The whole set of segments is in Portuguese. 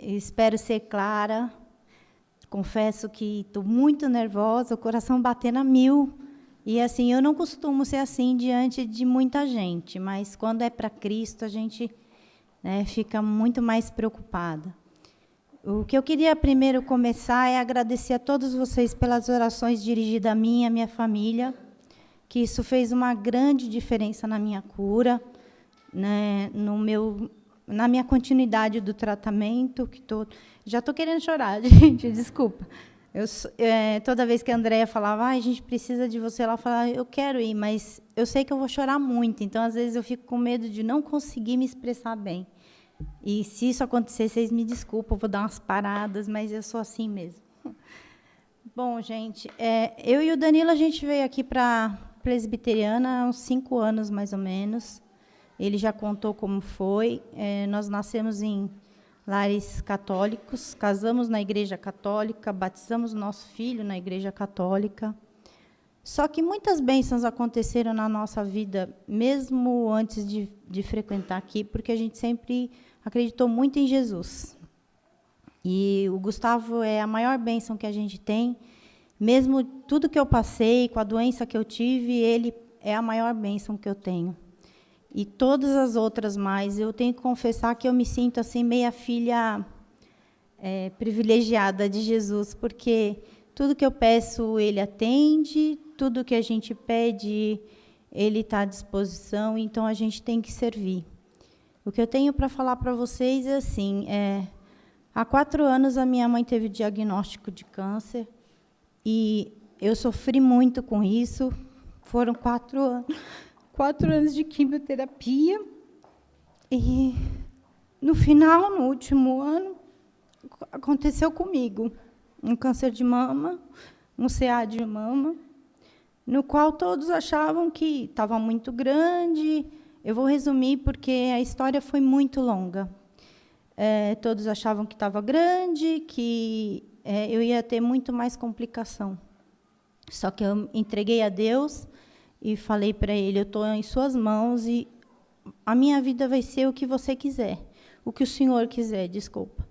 Espero ser clara. Confesso que estou muito nervosa, o coração batendo a mil. E, assim, eu não costumo ser assim diante de muita gente, mas, quando é para Cristo, a gente, né, fica muito mais preocupada. O que eu queria primeiro começar é agradecer a todos vocês pelas orações dirigidas a mim e à minha família, que isso fez uma grande diferença na minha cura, né, na minha continuidade do tratamento. Já estou querendo chorar, gente, desculpa. Toda vez que a Andréia falava, a gente precisa de você, ela falava, eu quero ir, mas eu sei que eu vou chorar muito, então, às vezes, eu fico com medo de não conseguir me expressar bem. E, se isso acontecer, vocês me desculpam, eu vou dar umas paradas, mas eu sou assim mesmo. Bom, gente, eu e o Danilo, a gente veio aqui para a Presbiteriana há uns 5 anos, mais ou menos. Ele já contou como foi. Nós nascemos em lares católicos, casamos na Igreja Católica, batizamos nosso filho na Igreja Católica. Só que muitas bênçãos aconteceram na nossa vida, mesmo antes de frequentar aqui, porque a gente sempre acreditou muito em Jesus. E o Gustavo é a maior bênção que a gente tem. Mesmo tudo que eu passei, com a doença que eu tive, ele é a maior bênção que eu tenho. E todas as outras mais, eu tenho que confessar que eu me sinto assim meia filha privilegiada de Jesus, porque tudo que eu peço, ele atende, tudo que a gente pede, ele está à disposição, então a gente tem que servir. O que eu tenho para falar para vocês é assim, há 4 anos a minha mãe teve diagnóstico de câncer, e eu sofri muito com isso. Foram 4 anos de quimioterapia, e, no final, no último ano, aconteceu comigo um câncer de mama, um CA de mama, no qual todos achavam que estava muito grande. Eu vou resumir, porque a história foi muito longa. Todos achavam que estava grande, que eu ia ter muito mais complicação. Só que eu entreguei a Deus e falei para ele, eu estou em suas mãos e a minha vida vai ser o que você quiser, o que o Senhor quiser, desculpa.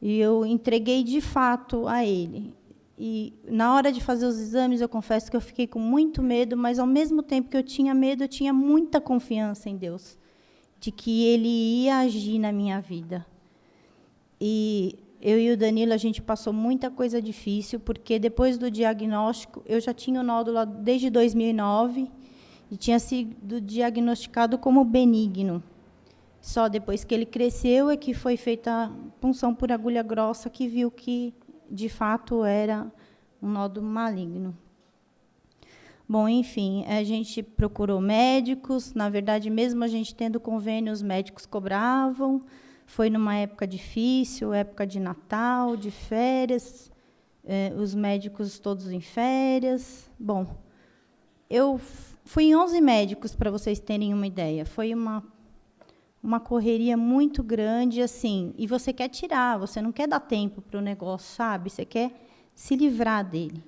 E eu entreguei de fato a ele. E, na hora de fazer os exames, eu confesso que eu fiquei com muito medo, mas, ao mesmo tempo que eu tinha medo, eu tinha muita confiança em Deus, de que ele ia agir na minha vida. E eu e o Danilo, a gente passou muita coisa difícil, porque, depois do diagnóstico, eu já tinha o nódulo desde 2009, e tinha sido diagnosticado como benigno. Só depois que ele cresceu é que foi feita a punção por agulha grossa, que viu que, de fato, era um nódulo maligno. Bom, enfim, a gente procurou médicos. Na verdade, mesmo a gente tendo convênio, os médicos cobravam. Foi numa época difícil, época de Natal, de férias, os médicos todos em férias. Bom, eu fui em 11 médicos, para vocês terem uma ideia. Foi uma correria muito grande, assim, e você quer tirar, você não quer dar tempo para o negócio, sabe? Você quer se livrar dele.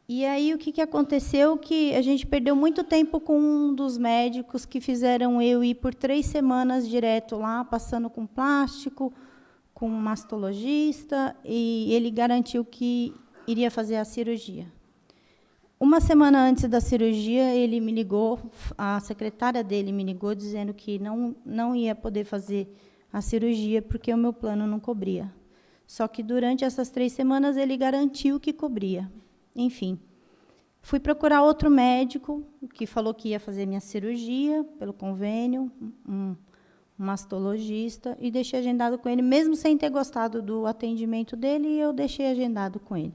E aí, o que aconteceu? Que a gente perdeu muito tempo com um dos médicos, que fizeram eu ir por 3 semanas direto lá, passando com plástico, com um mastologista, e ele garantiu que iria fazer a cirurgia. Uma semana antes da cirurgia, ele me ligou, a secretária dele me ligou, dizendo que não ia poder fazer a cirurgia, porque o meu plano não cobria. Só que, durante essas 3 semanas, ele garantiu que cobria. Enfim, fui procurar outro médico, que falou que ia fazer minha cirurgia, pelo convênio, um mastologista, e deixei agendado com ele, mesmo sem ter gostado do atendimento dele, eu deixei agendado com ele.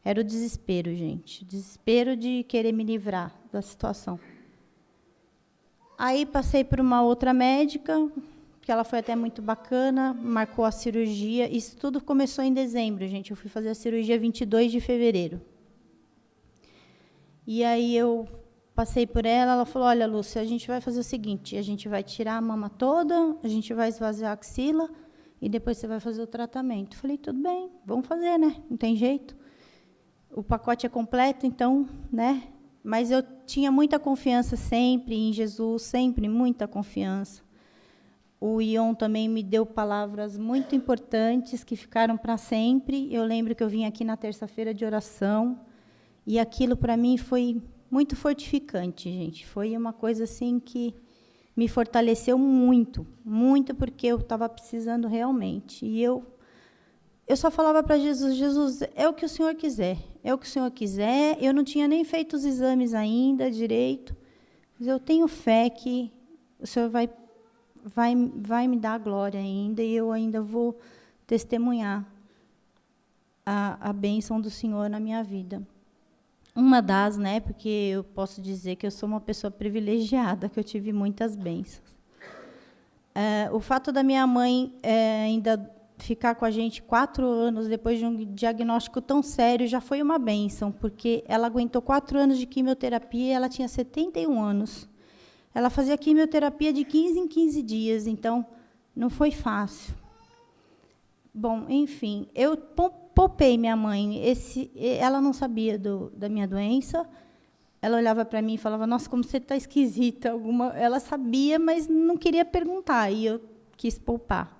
Era o desespero, gente, desespero de querer me livrar da situação. Aí, passei por uma outra médica, que ela foi até muito bacana, marcou a cirurgia. Isso tudo começou em dezembro, gente. Eu fui fazer a cirurgia 22 de fevereiro. E aí, eu passei por ela falou, olha, Lúcia, a gente vai fazer o seguinte, a gente vai tirar a mama toda, a gente vai esvaziar a axila, e depois você vai fazer o tratamento. Falei, tudo bem, vamos fazer, né? Não tem jeito. O pacote é completo, então, né? Mas eu tinha muita confiança sempre em Jesus, sempre muita confiança. O Ion também me deu palavras muito importantes que ficaram para sempre. Eu lembro que eu vim aqui na terça-feira de oração e aquilo para mim foi muito fortificante, gente. Foi uma coisa assim que me fortaleceu muito, muito, porque eu estava precisando realmente. E eu só falava para Jesus: Jesus, é o que o Senhor quiser, é o que o Senhor quiser. Eu não tinha nem feito os exames ainda direito, mas eu tenho fé que o Senhor vai me dar a glória ainda, e eu ainda vou testemunhar a bênção do Senhor na minha vida. Uma das, né, porque eu posso dizer que eu sou uma pessoa privilegiada, que eu tive muitas bênçãos. O fato da minha mãe ainda ficar com a gente 4 anos, depois de um diagnóstico tão sério, já foi uma bênção, porque ela aguentou 4 anos de quimioterapia e ela tinha 71 anos. Ela fazia quimioterapia de 15 em 15 dias, então não foi fácil. Bom, enfim, eu poupei minha mãe. Ela não sabia da minha doença. Ela olhava para mim e falava: nossa, como você está esquisita. Ela sabia, mas não queria perguntar, e eu quis poupar.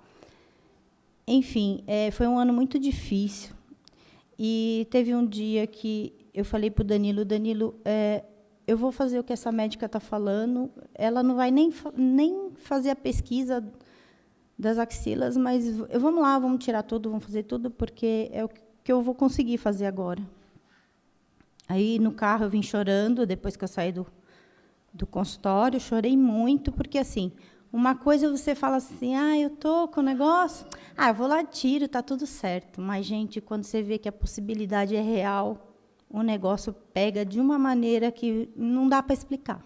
Enfim, foi um ano muito difícil. E teve um dia que eu falei para o Danilo: Danilo, eu vou fazer o que essa médica está falando, ela não vai nem fazer a pesquisa das axilas, mas vamos lá, vamos tirar tudo, vamos fazer tudo, porque é o que eu vou conseguir fazer agora. Aí, no carro, eu vim chorando, depois que eu saí do consultório, chorei muito, porque, assim, uma coisa você fala assim: eu estou com o negócio, eu vou lá, tiro, está tudo certo. Mas, gente, quando você vê que a possibilidade é real, o negócio pega de uma maneira que não dá para explicar.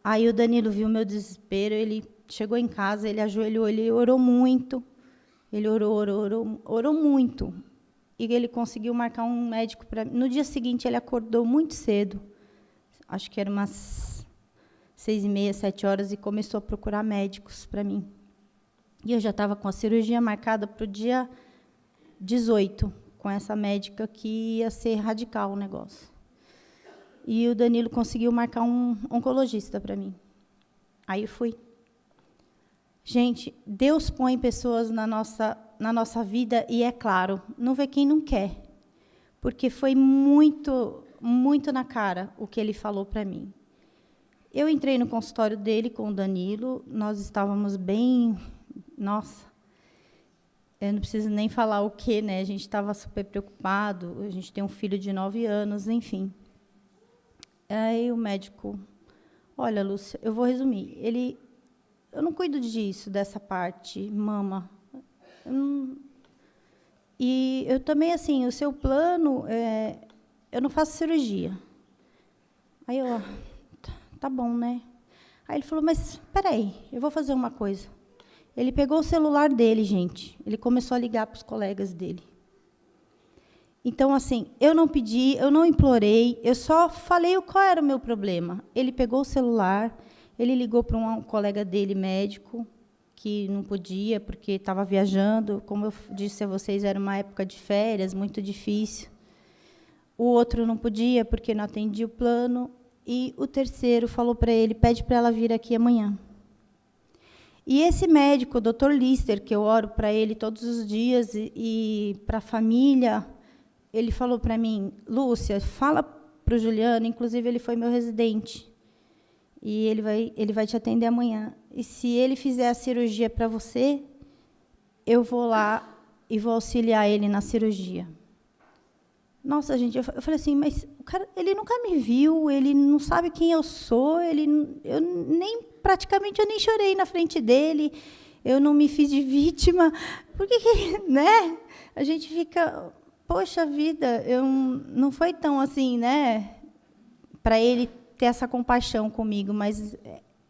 Aí o Danilo viu meu desespero, ele chegou em casa, ele ajoelhou, ele orou muito. Ele orou muito. E ele conseguiu marcar um médico para mim. No dia seguinte, ele acordou muito cedo, acho que era umas 6h30, 7 horas, e começou a procurar médicos para mim. E eu já estava com a cirurgia marcada para o dia 18, com essa médica, que ia ser radical o negócio. E o Danilo conseguiu marcar um oncologista para mim. Aí eu fui. Gente, Deus põe pessoas na nossa vida, e, é claro, não vê quem não quer. Porque foi muito, muito na cara o que ele falou para mim. Eu entrei no consultório dele com o Danilo, nós estávamos bem... Nossa, eu não preciso nem falar o quê, né? A gente estava super preocupado, a gente tem um filho de 9 anos, enfim. Aí o médico: olha, Lúcia, eu vou resumir. Eu não cuido disso, dessa parte, mama. E eu também, assim, o seu plano, eu não faço cirurgia. Aí eu: tá bom, né? Aí ele falou: mas, espera aí, eu vou fazer uma coisa. Ele pegou o celular dele, gente. Ele começou a ligar para os colegas dele. Então, assim, eu não pedi, eu não implorei, eu só falei qual era o meu problema. Ele pegou o celular, ele ligou para um colega dele, médico, que não podia, porque estava viajando. Como eu disse a vocês, era uma época de férias, muito difícil. O outro não podia, porque não atendia o plano. E o terceiro falou para ele: pede para ela vir aqui amanhã. E esse médico, o Dr. Lister, que eu oro para ele todos os dias, e para a família, ele falou para mim: Lúcia, fala para o Juliano, inclusive ele foi meu residente, e ele vai te atender amanhã. E se ele fizer a cirurgia para você, eu vou lá e vou auxiliar ele na cirurgia. Nossa, gente, eu falei assim: mas o cara, ele nunca me viu, ele não sabe quem eu sou, praticamente eu nem chorei na frente dele, eu não me fiz de vítima. Por que, né? A gente fica, poxa vida, não foi tão assim, né? Para ele ter essa compaixão comigo, mas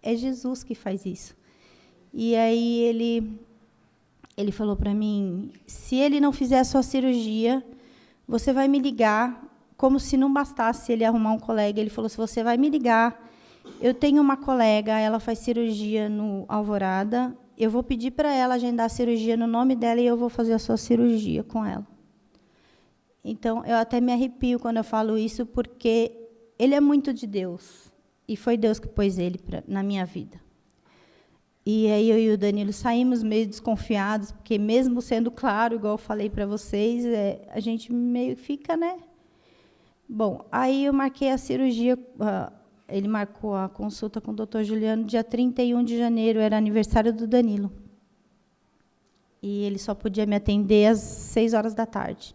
é Jesus que faz isso. E aí ele falou para mim: se ele não fizer a sua cirurgia, você vai me ligar, como se não bastasse ele arrumar um colega. Ele falou: se você vai me ligar, eu tenho uma colega, ela faz cirurgia no Alvorada, eu vou pedir para ela agendar a cirurgia no nome dela e eu vou fazer a sua cirurgia com ela. Então, eu até me arrepio quando eu falo isso, porque ele é muito de Deus, e foi Deus que pôs ele na minha vida. E aí eu e o Danilo saímos meio desconfiados, porque mesmo sendo claro, igual eu falei para vocês, a gente meio fica, né? Bom, aí eu marquei a cirurgia, ele marcou a consulta com o doutor Juliano dia 31 de janeiro, era aniversário do Danilo. E ele só podia me atender às 6 horas da tarde.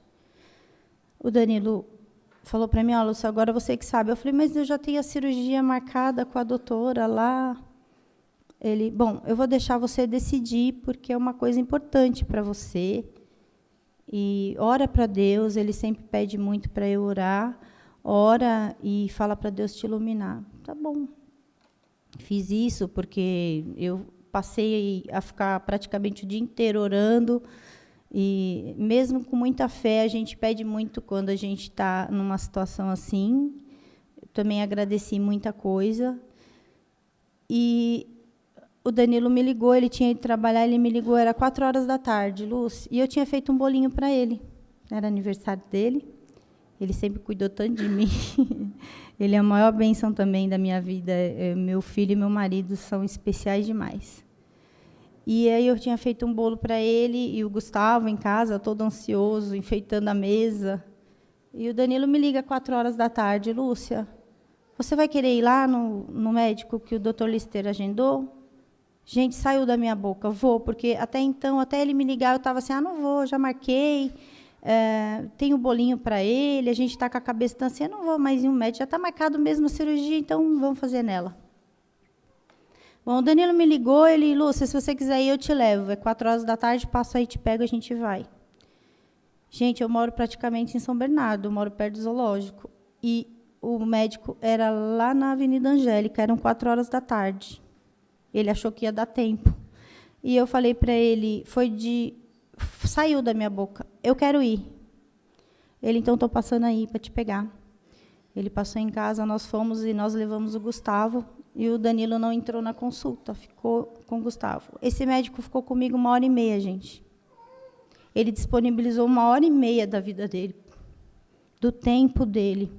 O Danilo falou para mim, ó, Lúcia, agora você que sabe. Eu falei, mas eu já tenho a cirurgia marcada com a doutora lá. Ele, bom, eu vou deixar você decidir, porque é uma coisa importante para você. E ora para Deus, ele sempre pede muito para eu orar. Ora e fala para Deus te iluminar. Tá bom. Fiz isso porque eu passei a ficar praticamente o dia inteiro orando. E mesmo com muita fé, a gente pede muito quando a gente está numa situação assim. Eu também agradeci muita coisa. E o Danilo me ligou, ele tinha ido trabalhar, ele me ligou, era 4 horas da tarde, Luz, e eu tinha feito um bolinho para ele. Era aniversário dele, ele sempre cuidou tanto de mim. Ele é a maior bênção também da minha vida. Meu filho e meu marido são especiais demais. E aí eu tinha feito um bolo para ele, e o Gustavo em casa, todo ansioso, enfeitando a mesa. E o Danilo me liga 4 horas da tarde, Lúcia, você vai querer ir lá no médico que o doutor Lister agendou? Gente, saiu da minha boca, vou, porque até então, até ele me ligar, eu estava assim, não vou, já marquei, tem o bolinho para ele, a gente está com a cabeça assim, eu não vou mais em um médico, já está marcado mesmo a cirurgia, então vamos fazer nela. Bom, o Danilo me ligou, ele, Lúcia, se você quiser ir, eu te levo, é 4 horas da tarde, passo aí, te pego, a gente vai. Gente, eu moro praticamente em São Bernardo, eu moro perto do zoológico, e o médico era lá na Avenida Angélica, eram 4 horas da tarde. Ele achou que ia dar tempo. E eu falei para ele, saiu da minha boca, eu quero ir. Ele, então, estou passando aí para te pegar. Ele passou em casa, nós fomos e nós levamos o Gustavo, e o Danilo não entrou na consulta, ficou com o Gustavo. Esse médico ficou comigo 1h30, gente. Ele disponibilizou 1h30 da vida dele, do tempo dele.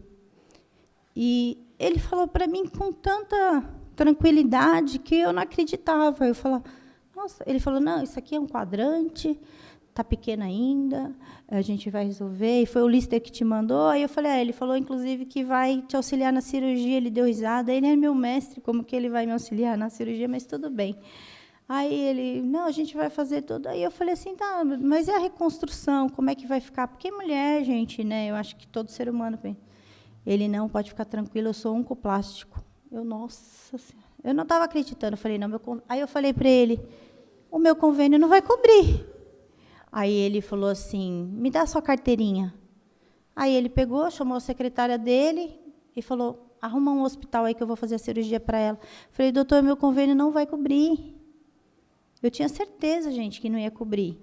E ele falou para mim com tanta tranquilidade que eu não acreditava. Eu falava, nossa, ele falou, não, isso aqui é um quadrante, está pequeno ainda, a gente vai resolver, e foi o Lister que te mandou. Aí eu falei, ele falou, inclusive, que vai te auxiliar na cirurgia. Ele deu risada, ele é meu mestre, como que ele vai me auxiliar na cirurgia, mas tudo bem. Aí ele, não, a gente vai fazer tudo. Aí eu falei assim, tá, mas e a reconstrução, como é que vai ficar? Porque mulher, gente, né, eu acho que todo ser humano pensa. Ele, não, pode ficar tranquilo, eu sou oncoplástico. Eu, nossa senhora, eu não estava acreditando. Eu falei, não, aí eu falei para ele, o meu convênio não vai cobrir. Aí ele falou assim, me dá a sua carteirinha. Aí ele pegou, chamou a secretária dele e falou, arruma um hospital aí que eu vou fazer a cirurgia para ela. Eu falei, doutor, meu convênio não vai cobrir. Eu tinha certeza, gente, que não ia cobrir.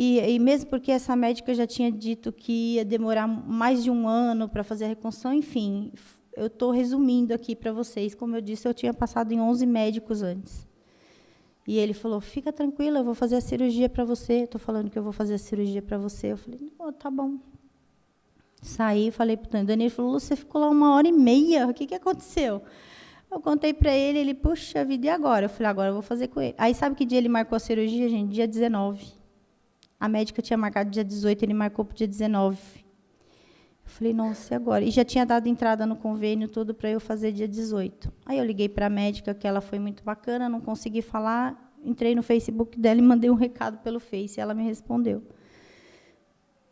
E mesmo porque essa médica já tinha dito que ia demorar mais de 1 ano para fazer a reconstrução, enfim, eu estou resumindo aqui para vocês. Como eu disse, eu tinha passado em 11 médicos antes. E ele falou, fica tranquila, eu vou fazer a cirurgia para você. Estou falando que eu vou fazer a cirurgia para você. Eu falei, oh, tá bom. Saí, falei para o Danilo, ele falou, você ficou lá 1h30, o que aconteceu? Eu contei para ele, ele, puxa vida, e agora? Eu falei, agora eu vou fazer com ele. Aí sabe que dia ele marcou a cirurgia, gente? Dia 19. A médica tinha marcado dia 18, ele marcou para o dia 19. Eu falei, nossa, e agora? E já tinha dado entrada no convênio, tudo, para eu fazer dia 18. Aí eu liguei para a médica, que ela foi muito bacana, não consegui falar, entrei no Facebook dela e mandei um recado pelo Face, e ela me respondeu.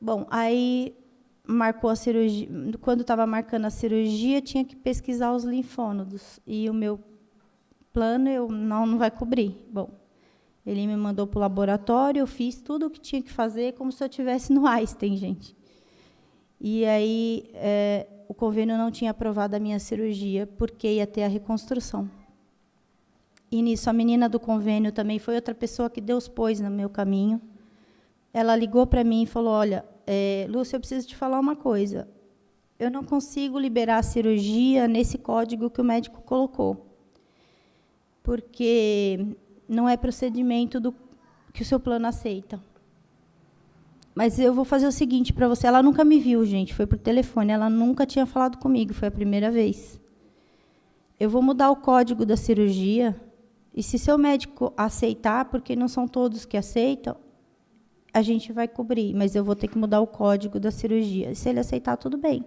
Bom, aí marcou a cirurgia. Quando estava marcando a cirurgia, tinha que pesquisar os linfônodos, e o meu plano não vai cobrir. Bom, ele me mandou para o laboratório, eu fiz tudo o que tinha que fazer, como se eu estivesse no Einstein, gente. E aí, o convênio não tinha aprovado a minha cirurgia, porque ia ter a reconstrução. E nisso, a menina do convênio também foi outra pessoa que Deus pôs no meu caminho. Ela ligou para mim e falou, olha, Lúcia, eu preciso te falar uma coisa. Eu não consigo liberar a cirurgia nesse código que o médico colocou, porque não é procedimento que o seu plano aceita. Mas eu vou fazer o seguinte para você. Ela nunca me viu, gente, foi por telefone. Ela nunca tinha falado comigo, foi a primeira vez. Eu vou mudar o código da cirurgia E se seu médico aceitar, porque não são todos que aceitam, a gente vai cobrir, mas eu vou ter que mudar o código da cirurgia. Se ele aceitar, tudo bem.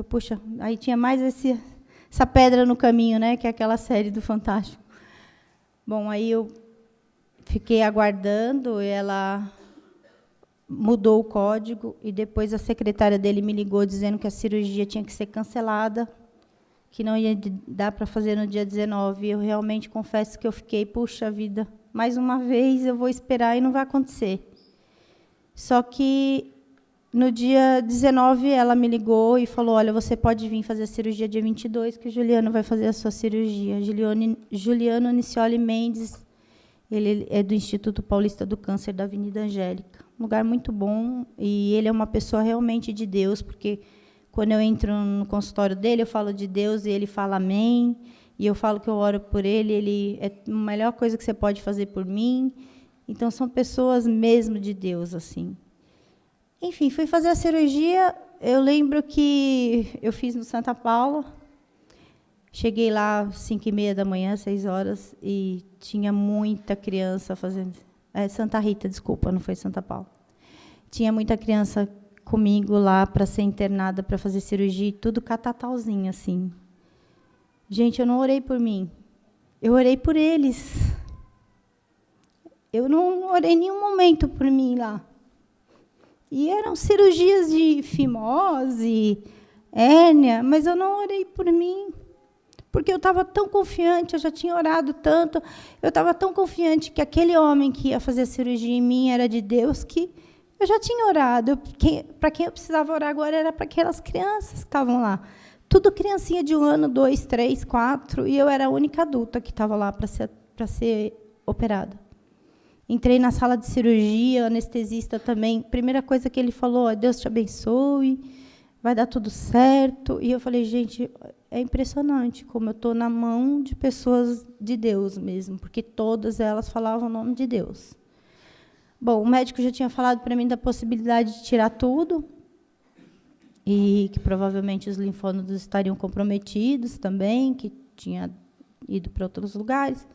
Puxa, aí tinha mais essa pedra no caminho, né, que é aquela série do Fantástico. Bom, aí eu fiquei aguardando, ela mudou o código, e depois a secretária dele me ligou dizendo que a cirurgia tinha que ser cancelada, que não ia dar para fazer no dia 19. Eu realmente confesso que eu fiquei, puxa vida, mais uma vez eu vou esperar e não vai acontecer. Só que no dia 19 ela me ligou e falou, olha, você pode vir fazer a cirurgia dia 22, que o Juliano vai fazer a sua cirurgia. Juliano Nicioli Mendes, ele é do Instituto Paulista do Câncer, da Avenida Angélica. Um lugar muito bom, e ele é uma pessoa realmente de Deus, porque quando eu entro no consultório dele, eu falo de Deus e ele fala amém, e eu falo que eu oro por ele, ele é a melhor coisa que você pode fazer por mim. Então, são pessoas mesmo de Deus, assim. Enfim, fui fazer a cirurgia, eu lembro que eu fiz no Santa Paula, cheguei lá às 5h30 da manhã, 6 horas, e tinha muita criança fazendo... Santa Rita, desculpa, não foi Santa Paula. Tinha muita criança comigo lá para ser internada, para fazer cirurgia, e tudo catatalzinho, assim. Gente, eu não orei por mim, eu orei por eles. Eu não orei em nenhum momento por mim lá. E eram cirurgias de fimose, hérnia, mas eu não orei por mim, porque eu estava tão confiante, eu já tinha orado tanto, eu estava tão confiante que aquele homem que ia fazer a cirurgia em mim era de Deus, que eu já tinha orado. Para quem eu precisava orar agora era para aquelas crianças que estavam lá. Tudo criancinha de 1 ano, 2, 3, 4, e eu era a única adulta que estava lá para ser operada. Entrei na sala de cirurgia, o anestesista também. Primeira coisa que ele falou, Deus te abençoe, vai dar tudo certo. E eu falei, gente, é impressionante como eu estou na mão de pessoas de Deus mesmo, porque todas elas falavam o nome de Deus. Bom, o médico já tinha falado para mim da possibilidade de tirar tudo, e que provavelmente os linfônodos estariam comprometidos também, que tinha ido para outros lugares.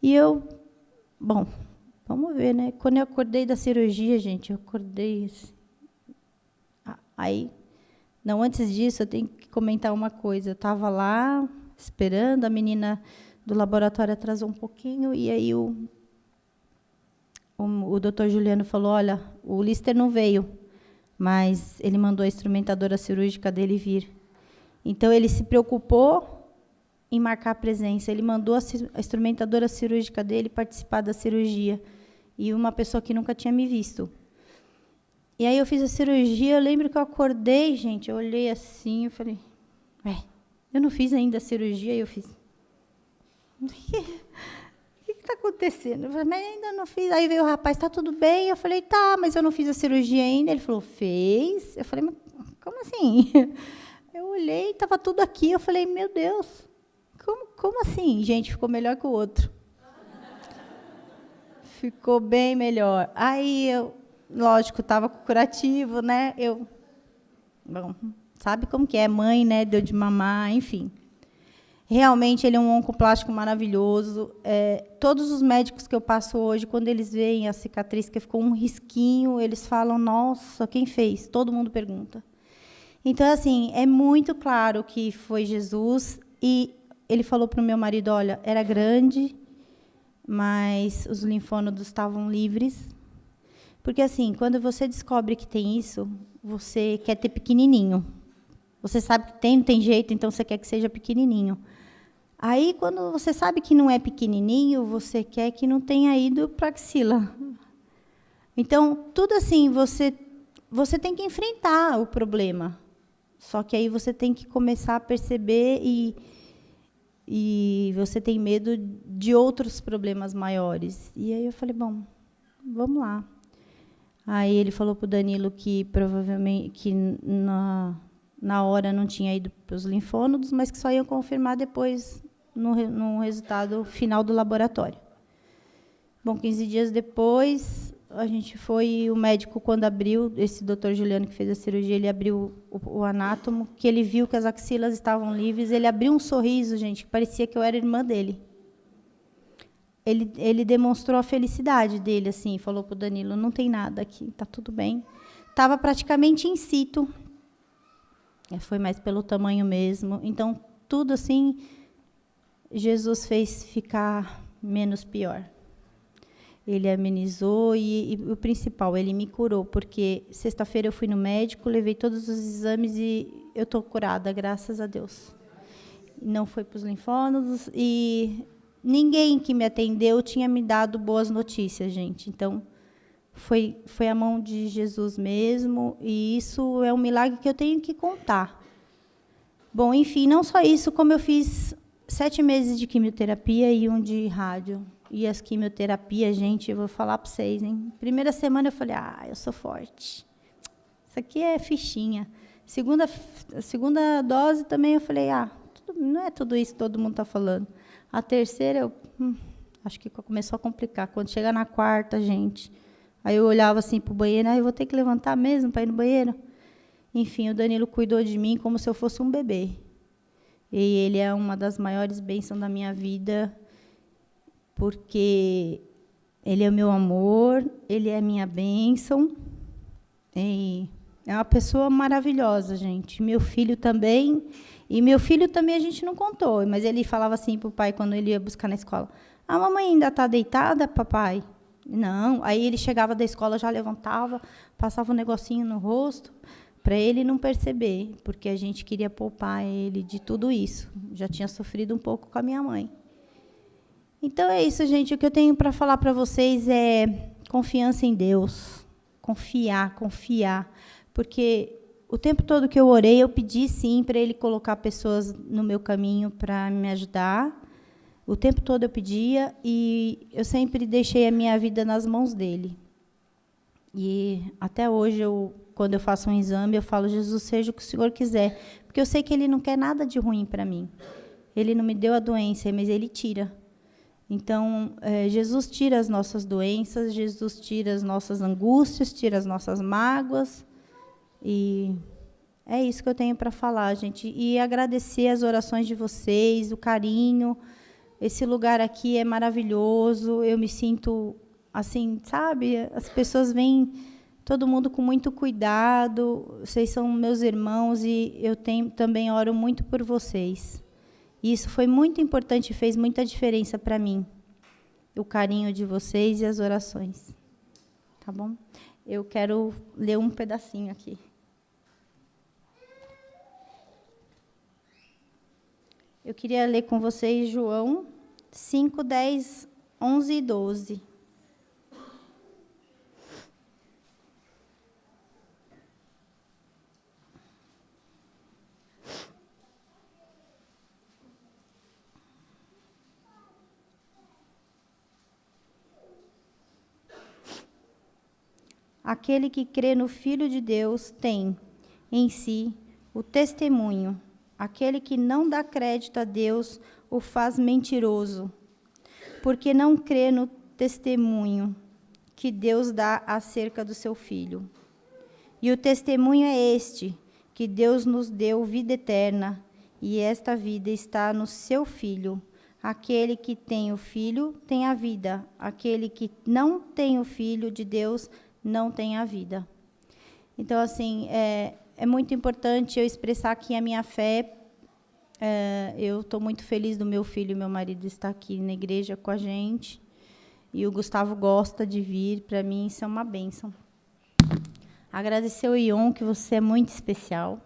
E eu, bom, vamos ver, né? Quando eu acordei da cirurgia, gente, eu acordei assim. Aí, não, antes disso, eu tenho que comentar uma coisa. Eu estava lá, esperando, a menina do laboratório atrasou um pouquinho, e aí o doutor Juliano falou, olha, o Lister não veio, mas ele mandou a instrumentadora cirúrgica dele vir. Então, ele se preocupou em marcar a presença. Ele mandou a instrumentadora cirúrgica dele participar da cirurgia, e uma pessoa que nunca tinha me visto. E aí eu fiz a cirurgia, eu lembro que eu acordei, gente, eu olhei assim, eu falei, eu não fiz ainda a cirurgia, e eu fiz... O que está acontecendo? Eu falei, mas ainda não fiz. Aí veio o rapaz, está tudo bem? Eu falei, tá, mas eu não fiz a cirurgia ainda. Ele falou, fez? Eu falei, mas como assim? Eu olhei, estava tudo aqui, eu falei, meu Deus, como assim? Gente, ficou melhor que o outro. Ficou bem melhor. Aí, lógico, estava com curativo, né? Bom, sabe como que é, mãe, né? Deu de mamar, enfim. Realmente, ele é um oncoplástico maravilhoso. Todos os médicos que eu passo hoje, quando eles veem a cicatriz, que ficou um risquinho, eles falam, nossa, quem fez? Todo mundo pergunta. Então, assim, é muito claro que foi Jesus. E ele falou para o meu marido, olha, era grande, mas os linfônodos estavam livres. Porque, assim, quando você descobre que tem isso, você quer ter pequenininho. Você sabe que tem, não tem jeito, então você quer que seja pequenininho. Aí, quando você sabe que não é pequenininho, você quer que não tenha ido para a axila. Então, tudo assim, você tem que enfrentar o problema. Só que aí você tem que começar a perceber e você tem medo de outros problemas maiores. E aí eu falei, bom, vamos lá. Aí ele falou para o Danilo que provavelmente que na hora não tinha ido para os linfônodos, mas que só iam confirmar depois no resultado final do laboratório. Bom, 15 dias depois, a gente foi, o médico, quando abriu, esse doutor Juliano que fez a cirurgia, ele abriu o anátomo, que ele viu que as axilas estavam livres, ele abriu um sorriso, gente, que parecia que eu era irmã dele. ele demonstrou a felicidade dele, assim, falou para o Danilo, não tem nada aqui, está tudo bem. Estava praticamente in situ, foi mais pelo tamanho mesmo. Então, tudo assim, Jesus fez ficar menos pior. Ele amenizou e o principal, ele me curou, porque sexta-feira eu fui no médico, levei todos os exames e eu estou curada, graças a Deus. Não foi para os linfônodos e ninguém que me atendeu tinha me dado boas notícias, gente. Então, foi a mão de Jesus mesmo, e isso é um milagre que eu tenho que contar. Bom, enfim, não só isso, como eu fiz 7 meses de quimioterapia e 1 de rádio. E as quimioterapias, gente, eu vou falar para vocês, hein? Primeira semana eu falei, eu sou forte. Isso aqui é fichinha. Segunda dose também eu falei, não é tudo isso que todo mundo está falando. A terceira, eu acho que começou a complicar. Quando chega na quarta, gente, aí eu olhava assim para o banheiro, eu vou ter que levantar mesmo para ir no banheiro? Enfim, o Danilo cuidou de mim como se eu fosse um bebê. E ele é uma das maiores bênçãos da minha vida, porque ele é o meu amor, ele é a minha bênção. E é uma pessoa maravilhosa, gente. Meu filho também. E meu filho também a gente não contou, mas ele falava assim para o pai, quando ele ia buscar na escola, a mamãe ainda está deitada, papai? Não. Aí ele chegava da escola, já levantava, passava um negocinho no rosto, para ele não perceber, porque a gente queria poupar ele de tudo isso. Já tinha sofrido um pouco com a minha mãe. Então é isso, gente. O que eu tenho para falar para vocês é confiança em Deus. Confiar. Porque o tempo todo que eu orei, eu pedi sim para Ele colocar pessoas no meu caminho para me ajudar. O tempo todo eu pedia e eu sempre deixei a minha vida nas mãos dEle. E até hoje, quando eu faço um exame, eu falo, Jesus, seja o que o Senhor quiser. Porque eu sei que Ele não quer nada de ruim para mim. Ele não me deu a doença, mas Ele tira. Então, Jesus tira as nossas doenças, Jesus tira as nossas angústias, tira as nossas mágoas. E é isso que eu tenho para falar, gente. E agradecer as orações de vocês, o carinho. Esse lugar aqui é maravilhoso. Eu me sinto assim, sabe? As pessoas vêm, todo mundo com muito cuidado. Vocês são meus irmãos e eu também oro muito por vocês. E isso foi muito importante e fez muita diferença para mim. O carinho de vocês e as orações. Tá bom? Eu quero ler um pedacinho aqui. Eu queria ler com vocês João 5, 10, 11 e 12. Aquele que crê no Filho de Deus tem em si o testemunho. Aquele que não dá crédito a Deus o faz mentiroso, porque não crê no testemunho que Deus dá acerca do seu Filho. E o testemunho é este, que Deus nos deu vida eterna, e esta vida está no seu Filho. Aquele que tem o Filho tem a vida. Aquele que não tem o Filho de Deus não tem a vida. Então, assim, é muito importante eu expressar aqui a minha fé. Eu estou muito feliz do meu filho e meu marido estar aqui na igreja com a gente. E o Gustavo gosta de vir. Para mim, isso é uma bênção. Agradecer ao Ion, que você é muito especial.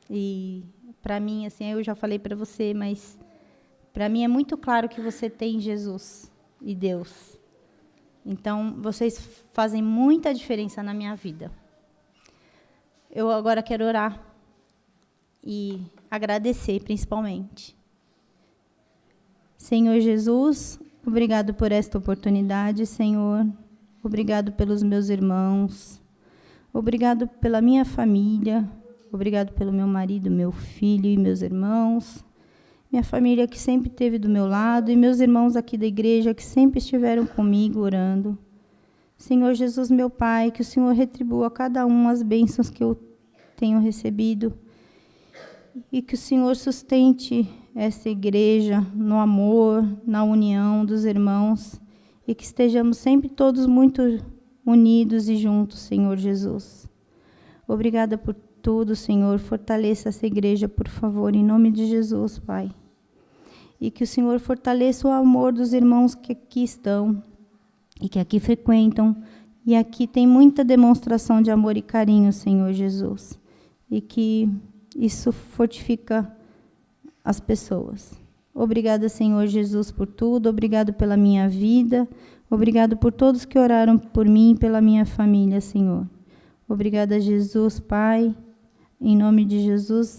E, para mim, assim, eu já falei para você, mas para mim é muito claro que você tem Jesus e Deus. Então, vocês fazem muita diferença na minha vida. Eu agora quero orar e agradecer, principalmente. Senhor Jesus, obrigado por esta oportunidade, Senhor. Obrigado pelos meus irmãos. Obrigado pela minha família. Obrigado pelo meu marido, meu filho e meus irmãos. Minha família que sempre esteve do meu lado e meus irmãos aqui da igreja que sempre estiveram comigo orando. Senhor Jesus, meu Pai, que o Senhor retribua a cada um as bênçãos que eu tenho recebido e que o Senhor sustente essa igreja no amor, na união dos irmãos, e que estejamos sempre todos muito unidos e juntos, Senhor Jesus. Obrigada por tudo, Senhor. Fortaleça essa igreja, por favor, em nome de Jesus, Pai. E que o Senhor fortaleça o amor dos irmãos que aqui estão e que aqui frequentam. E aqui tem muita demonstração de amor e carinho, Senhor Jesus. E que isso fortifica as pessoas. Obrigada, Senhor Jesus, por tudo. Obrigado pela minha vida. Obrigado por todos que oraram por mim e pela minha família, Senhor. Obrigada, Jesus, Pai. Em nome de Jesus.